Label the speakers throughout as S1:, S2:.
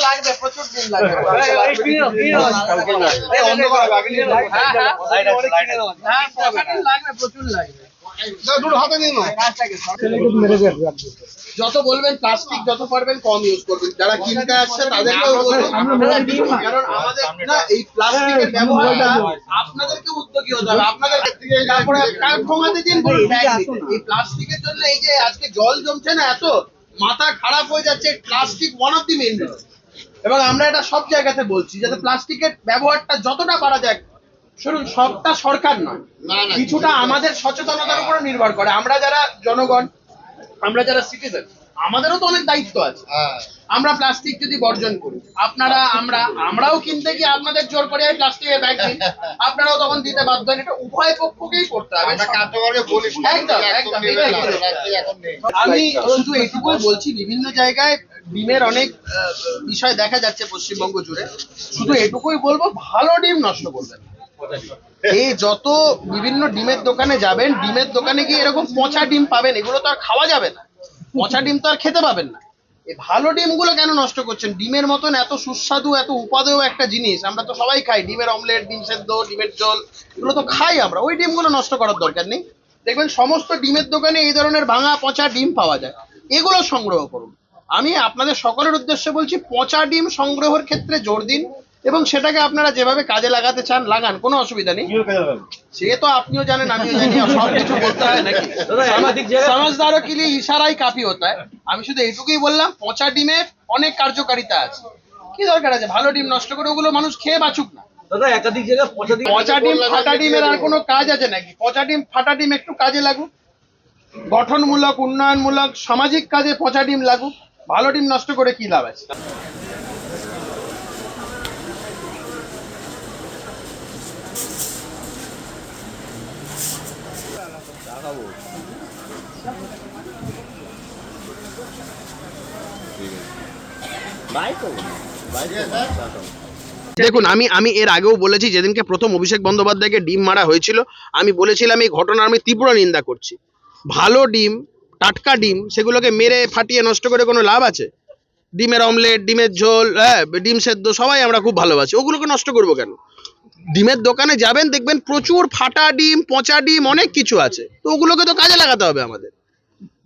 S1: লাগবে, প্রচুর দিন লাগবে। প্রচুর লাগবে। যত বলবেন প্লাস্টিক যত পারবেন কম ইউজ করবেন। যারা কিনতে আসছে তাদেরকেও বলবো, কারণ আমাদের না এই প্লাস্টিকের ব্যবহারটা আপনাদেরকে উদ্যোগী হতে হবে। আপনাদের তারপরে ঠোঙাতে দিন এই প্লাস্টিকের জন্য এই যে আজকে জল জমছে না, এত মাথা খারাপ হয়ে যাচ্ছে। Plastic one of the main, এবং আমরা এটা সব জায়গাতে বলছি যাতে প্লাস্টিকের ব্যবহারটা যতটা বাড়া যায়। শুনুন, সবটা সরকার নয়, কিছুটা আমাদের সচেতনতার উপর নির্ভর করে। আমরা যারা জনগণ, আমরা যারা সিটিজেন, আমাদেরও তো অনেক দায়িত্ব আছে। আমরা প্লাস্টিক যদি বর্জন করি, আপনারা আমরাও কিনতে গিয়ে আপনাদের জোর করে প্লাস্টিকের ব্যাগ দিন, আপনারাও তখন দিতে বাধ্য হন। এটা উভয় পক্ষকেই করতে হবে। একদম একদম। আমি শুধু এটুকুই বলছি, বিভিন্ন জায়গায় ডিমের অনেক বিষয় দেখা যাচ্ছে পশ্চিমবঙ্গ জুড়ে। শুধু এটুকুই বলবো, ভালো ডিম নষ্ট করবেন। এই যত বিভিন্ন ডিমের দোকানে যাবেন, ডিমের দোকানে গিয়ে এরকম পচা ডিম পাবেন, এগুলো তো আর খাওয়া যাবে না। পচা ডিম তো আর খেতে পাবেন না। এই ভালো ডিমগুলো কেন নষ্ট করছেন? ডিমের মতন এত সুস্বাদু, এত উপাদেয় একটা জিনিস আমরা তো সবাই খাই। ডিমের অমলেট, ডিম সেদ্ধ, ডিমের ঝোল, এগুলো তো খাই আমরা। ওই ডিমগুলো নষ্ট করার দরকার নেই। দেখবেন সমস্ত ডিমের দোকানে এই ধরনের ভাঙা পচা ডিম পাওয়া যায়, এগুলো সংগ্রহ করুন। আমি আপনাদের সকলের উদ্দেশ্যে বলছি, পচা ডিম সংগ্রহের ক্ষেত্রে জোর দিন, এবং সেটাকে আপনারা যেভাবে কাজে লাগাতে চান লাগান, কোনো অসুবিধা নেই। সে তো আপনিও জানেন, আমিও জানি, সব কিছু বলতে হয় নাকি? সমাজদারও কি ইশারাই কাফি হতে হয়। আমি শুধু এইটুকুই বললাম, পচা ডিমের অনেক কার্যকারিতা আছে। কি দরকার আছে ভালো ডিম নষ্ট করে? ওগুলো মানুষ খেয়ে বাঁচুক না।
S2: একাধিক জায়গায়
S1: পচা ডিম ফাটা ডিমের আর কোনো কাজ আছে নাকি? পচা ডিম ফাটা ডিম একটু কাজে লাগুক, গঠনমূলক, উন্নয়নমূলক, সামাজিক কাজে পচা ডিম লাগুক। ভালো ডিম নষ্ট করে কি লাভ আছে? দেখুন, আমি এর আগেও বলেছি, যেদিনকে প্রথম অভিষেক বন্দ্যোপাধ্যায়কে ডিম মারা হয়েছিল, আমি বলেছিলাম এই ঘটনার আমি তীব্র নিন্দা করছি। ভালো ডিম, টাটকা ডিম, সেগুলোকে মেরে ফাটিয়ে নষ্ট করে কোনো লাভ আছে? ডিমের অমলেট, ডিমের ঝোল, ডিম সেদ্ধ সবাই আমরা খুব ভালোবাসি, ওগুলোকে নষ্ট করবো কেন? ডিমের দোকানে যাবেন, দেখবেন প্রচুর ফাটা ডিম, পচা ডিম, অনেক কিছু আছে। তো ওগুলোকে তো কাজে লাগাতে হবে আমাদের।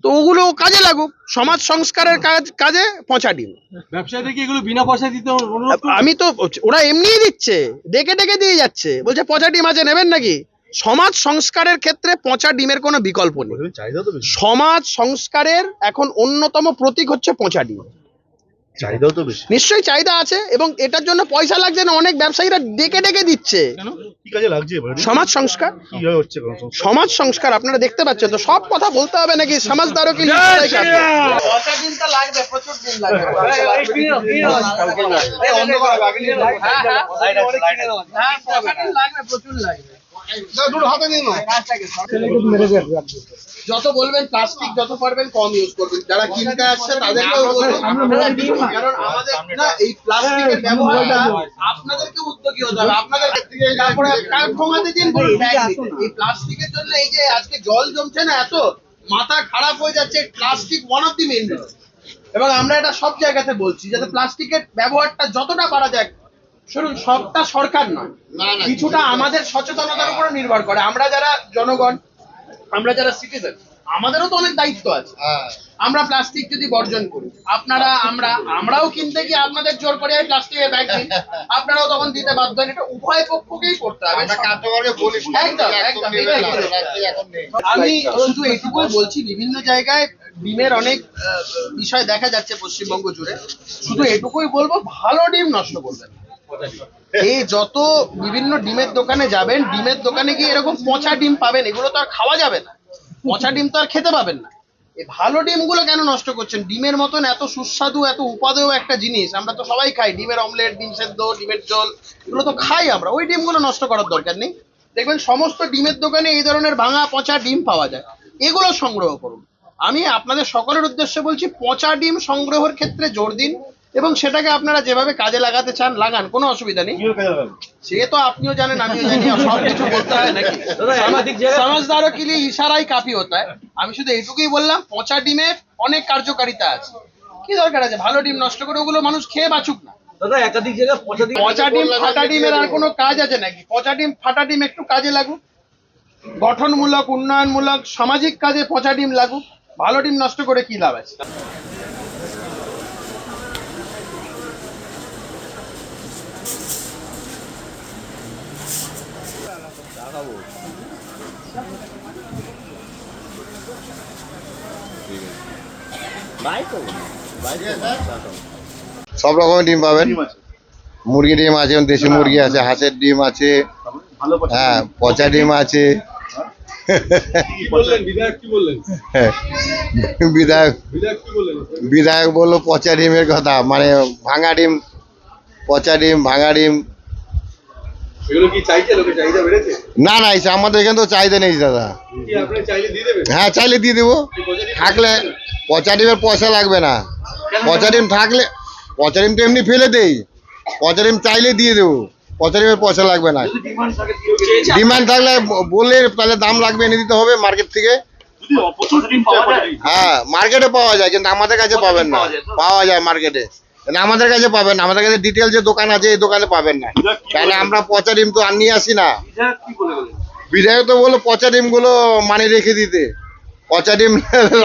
S1: তো ওগুলো কাজে লাগুক, সমাজ সংস্কারের কাজে পচা ডিম।
S2: ব্যবসায়ীদের কি এগুলো বিনা পয়সায় দিতে অনুরোধ?
S1: আমি তো, ওরা এমনিই দিচ্ছে, ডেকে ডেকে দিয়ে যাচ্ছে, বলছে পচা ডিম আছে, নেবেন নাকি? সমাজ সংস্কারের ক্ষেত্রে পচা ডিমের কোনো বিকল্প নেই। সমাজ সংস্কারের এখন অন্যতম প্রতীক হচ্ছে পচা ডিম।
S2: চাহিদাও তো বেশি।
S1: নিশ্চয়ই চাহিদা আছে, এবং এটার জন্য পয়সা লাগছে না, অনেক ব্যবসায়ীরা ডেকে ডেকে দিচ্ছে।
S2: কি কাজে লাগছে?
S1: সমাজ সংস্কার।
S2: কিভাবে হচ্ছে
S1: সমাজ সংস্কার আপনারা দেখতে পাচ্ছেন তো। সব কথা বলতে হবে নাকি? সমাজদারও কি পচা ডিমটা লাগবে, প্রচুর দিন লাগবে। প্রচুর লাগবে। যত বলবেন প্লাস্টিক যত পারবেন কম ইউজ করবেন। যারা কিনতে আসছে তাদেরকেও বলবো, কারণ আমাদের না এই প্লাস্টিকের ব্যবহারটা আপনাদেরকে উদ্যোগী হতে হবে। আপনাদের তারপরে ঠোঙাতে দিন এই প্লাস্টিকের জন্য এই যে আজকে জল জমছে না, এত মাথা খারাপ হয়ে যাচ্ছে। Plastic one of the main, এবং আমরা এটা সব জায়গাতে বলছি যাতে প্লাস্টিকের ব্যবহারটা যতটা বাড়া যায়। শুনুন, সবটা সরকার নয়, কিছুটা আমাদের সচেতনতার উপর নির্ভর করে। আমরা যারা জনগণ, আমরা যারা সিটিজেন, আমাদেরও তো অনেক দায়িত্ব আছে। আমরা প্লাস্টিক যদি বর্জন করি, আপনারা আমরাও কিনতে গিয়ে আপনাদের জোর করে প্লাস্টিকের ব্যাগ দিন, আপনারাও তখন দিতে বাধ্য হন। এটা উভয় পক্ষকেই করতে হবে। একদম একদম। আমি শুধু এটুকুই বলছি, বিভিন্ন জায়গায় ডিমের অনেক বিষয় দেখা যাচ্ছে পশ্চিমবঙ্গ জুড়ে। শুধু এটুকুই বলবো, ভালো ডিম নষ্ট করবেন। এই যত বিভিন্ন ডিমের দোকানে যাবেন, ডিমের দোকানে গিয়ে এরকম পচা ডিম পাবেন, এগুলো তো আর খাওয়া যাবে না। পচা ডিম তো আর খেতে পাবেন না। এই ভালো ডিমগুলো কেন নষ্ট করছেন? ডিমের মতন এত সুস্বাদু, এত উপাদেয় একটা জিনিস আমরা তো সবাই খাই। ডিমের অমলেট, ডিম সেদ্ধ, ডিমের ঝোল, এগুলো তো খাই আমরা। ওই ডিমগুলো নষ্ট করার দরকার নেই। দেখবেন সমস্ত ডিমের দোকানে এই ধরনের ভাঙা পচা ডিম পাওয়া যায়, এগুলো সংগ্রহ করুন। আমি আপনাদের সকলের উদ্দেশ্যে বলছি, পচা ডিম সংগ্রহের ক্ষেত্রে জোর দিন, এবং সেটাকে আপনারা যেভাবে কাজে লাগাতে চান লাগান, কোনো অসুবিধা নেই। সে তো আপনিও জানেন, আমিও জানি, সব কিছু বলতে হয় নাকি? সমাজদারও কি ইশারাই কাফি হতে হয়। আমি শুধু এইটুকুই বললাম, পচা ডিমের অনেক কার্যকারিতা আছে। কি দরকার আছে ভালো ডিম নষ্ট করে? ওগুলো মানুষ খেয়ে বাঁচুক না।
S2: দাদা একাধিক জায়গায়
S1: পচা ডিম ফাটা ডিমের আর কোনো কাজ আছে নাকি? পচা ডিম ফাটা ডিম একটু কাজে লাগুক, গঠনমূলক উন্নয়নমূলক সামাজিক কাজে পচা ডিম লাগুক, ভালো ডিম নষ্ট করে কি লাভ আছে?
S3: সব রকমের ডিম পাবেন। মুরগি ডিম আছে, দেশি মুরগি আছে, হাঁসের ডিম আছে, হ্যাঁ পচা ডিম আছে।
S2: কি বললেন বিধায়ক, কি বললেন
S3: বিধায়ক
S2: বিধায়ক কি বললেন?
S3: বিধায়ক বললো পচা ডিমের কথা, মানে ভাঙা ডিম, পচা ডিম, ভাঙা ডিম।
S2: এগুলো কি চাইছে, লোকের চাহিদা বেড়েছে?
S3: না না, এসে আমাদের এখানে তো চাহিদা নেই দাদা।
S2: কি আপনি চাইলে দিয়ে দেবেন?
S3: হ্যাঁ চাইলে দিয়ে দেবো, থাকলে। পচা ডিমের পয়সা লাগবে না। পচা ডিম থাকলে, পচা ডিম তো এমনি ফেলে দেই, পচা ডিম চাইলে দিয়ে দেবো, পচা ডিমের পয়সা লাগবে না। ডিমান্ড থাকলে বললে তাহলে দাম লাগবে, এনে দিতে হবে মার্কেট থেকে। হ্যাঁ মার্কেটে পাওয়া যায়, কিন্তু আমাদের কাছে পাবেন না। পাওয়া যায় মার্কেটে, কিন্তু আমাদের কাছে পাবেন না। আমাদের কাছে ডিটেল যে দোকান আছে, এই দোকানে পাবেন না, তাহলে আমরা পচা ডিম তো আর নিয়ে আসি না। বিধায়ক তো বললো পচা ডিম গুলো মানে রেখে দিতে, পচা ডিম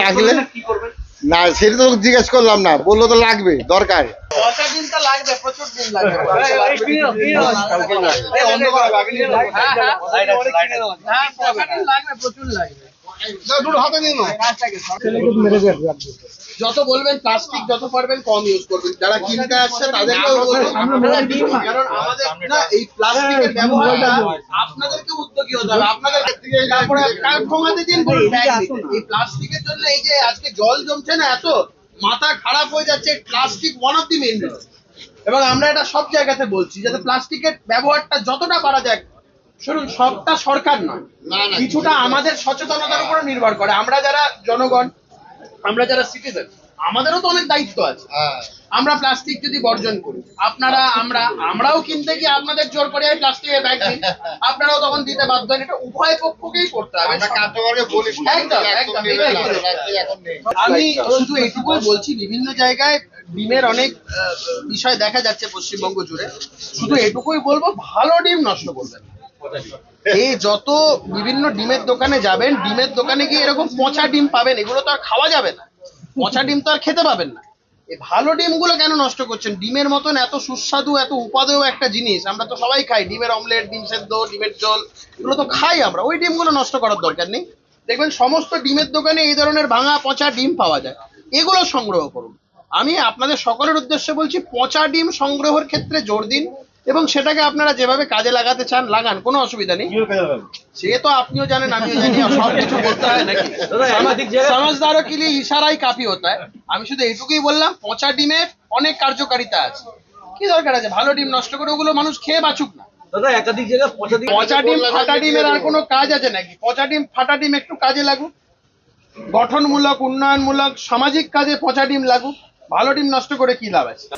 S3: রাখলে না, সেটা তো জিজ্ঞেস করলাম না, বললো তো লাগবে, দরকার।
S1: পচা ডিমটা লাগবে, প্রচুর ডিম লাগবে। হ্যাঁ, পচা ডিম লাগবে, প্রচুর লাগবে। যত বলবেন প্লাস্টিক যত পারবেন কম ইউজ করবেন। যারা কিনতে আসছে তাদেরকেও বলবো, কারণ আমাদের না এই প্লাস্টিকের ব্যবহারটা আপনাদেরকে উদ্যোগী হতে হবে। আপনাদের তারপরে ঠোঙাতে দিন ব্যাগ নিতে। এই প্লাস্টিকের জন্য এই যে আজকে জল জমছে না, এত মাথা খারাপ হয়ে যাচ্ছে। Plastic one of the main reason, এবং আমরা এটা সব জায়গাতে বলছি যাতে প্লাস্টিকের ব্যবহারটা যতটা করা যায়। শুনুন, সবটা সরকার নয়, কিছুটা আমাদের সচেতনতার উপর নির্ভর করে। আমরা যারা জনগণ, আমরা যারা সিটিজেন, আমাদেরও তো অনেক দায়িত্ব আছে। আমরা প্লাস্টিক যদি বর্জন করি, আপনারা আমরাও কিনতে গিয়ে আপনাদের জোর করে প্লাস্টিকের ব্যাগ দিন, আপনারাও তখন দিতে বাধ্য হন। এটা উভয় পক্ষকেই করতে হবে। একদম একদম। আমি শুধু এইটুকুই বলছি, বিভিন্ন জায়গায় ডিমের অনেক বিষয় দেখা যাচ্ছে পশ্চিমবঙ্গ জুড়ে। শুধু এটুকুই বলবো, ভালো ডিম নষ্ট করবেন। এই যত বিভিন্ন ডিমের দোকানে যাবেন, ডিমের দোকানে গিয়ে এরকম পচা ডিম পাবেন, এগুলো তো আর খাওয়া যাবে না। পচা ডিম তো আর খেতে পাবেন না। এই ভালো ডিমগুলো কেন নষ্ট করছেন? ডিমের মতন এত সুস্বাদু, এত উপাদেয় একটা জিনিস আমরা তো সবাই খাই। ডিমের অমলেট, ডিম সেদ্ধ, ডিমের ঝোল, এগুলো তো খাই আমরা। ওই ডিমগুলো নষ্ট করার দরকার নেই। দেখবেন সমস্ত ডিমের দোকানে এই ধরনের ভাঙা পচা ডিম পাওয়া যায়, এগুলো সংগ্রহ করুন। আমি আপনাদের সকলের উদ্দেশ্যে বলছি, পচা ডিম সংগ্রহের ক্ষেত্রে জোর দিন, এবং সেটাকে আপনারা যেভাবে কাজে লাগাতে চান লাগান, কোনো অসুবিধা নেই। সে তো আপনিও জানেন, আমিও জানি, সব কিছু বলতে হয় নাকি? সমাজদারও কি ইশারাই কাফি হতা হয়। আমি শুধু এইটুকুই বললাম, পচা ডিমের অনেক কার্যকারিতা আছে। কি দরকার আছে ভালো ডিম নষ্ট করে? ওগুলো মানুষ খেয়ে বাঁচুক না।
S2: দাদা একাধিক জায়গায়
S1: পচা ডিম ফাটা ডিমের আর কোনো কাজ আছে নাকি? পচা ডিম ফাটা ডিম একটু কাজে লাগুক, গঠনমূলক উন্নয়নমূলক সামাজিক কাজে পচা ডিম লাগুক, ভালো ডিম নষ্ট করে কি লাভ আছে?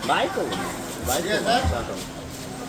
S3: বাই তো, বাই